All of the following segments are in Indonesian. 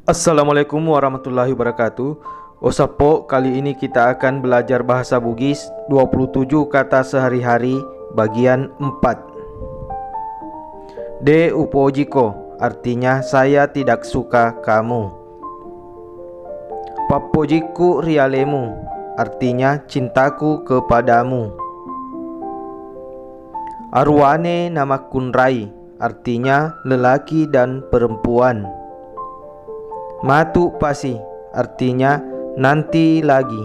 Assalamualaikum warahmatullahi wabarakatuh. Osapo, kali ini kita akan belajar bahasa Bugis 27 kata sehari-hari bagian 4. De upojiko, artinya saya tidak suka kamu. Papojiku rialemu, artinya cintaku kepadamu. Arwane nama kunrai, artinya lelaki dan perempuan. Matu pasi, artinya nanti lagi.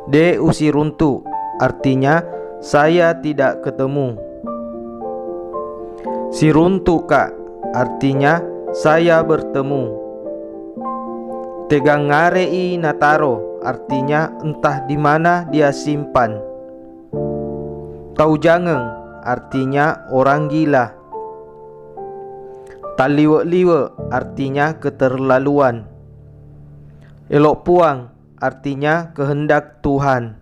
De usiruntu, artinya saya tidak ketemu. Siruntu kak, artinya saya bertemu. Tegang ngarei nataro, artinya entah di mana dia simpan. Taujangeng, artinya orang gila. Taliwe-liwe, artinya keterlaluan. Elok puang, artinya kehendak Tuhan.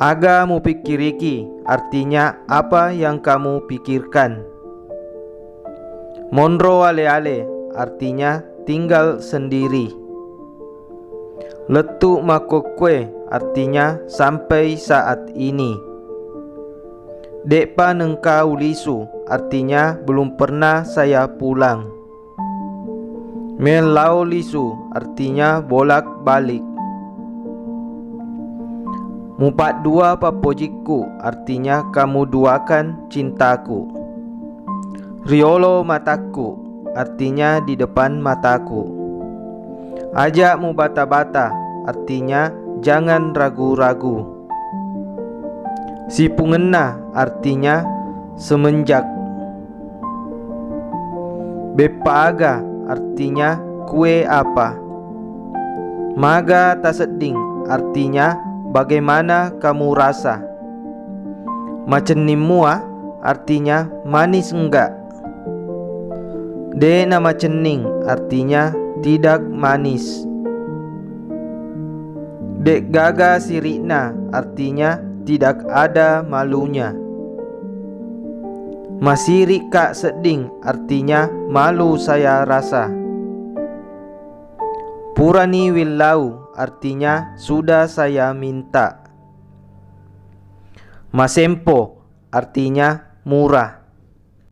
Aga mu pikiriki, artinya apa yang kamu pikirkan. Monro ale-ale, artinya tinggal sendiri. Letu makokwe, artinya sampai saat ini. Dekpa nengkau lisu, artinya belum pernah saya pulang. Melau lisu, artinya bolak-balik. Mupat dua papojiku, artinya kamu duakan cintaku. Riolo mataku, artinya di depan mataku. Ajak mu bata-bata, artinya jangan ragu-ragu. Si pungena, artinya semenjak. Bepaga, artinya kue apa. Maga taseding, artinya bagaimana kamu rasa. Macenimua, artinya manis enggak. De nama cening, artinya tidak manis. Dek gaga sirikna, artinya tidak ada malunya. Masiri kak seding, artinya malu saya rasa. Purani willau, artinya sudah saya minta. Masempo, artinya murah.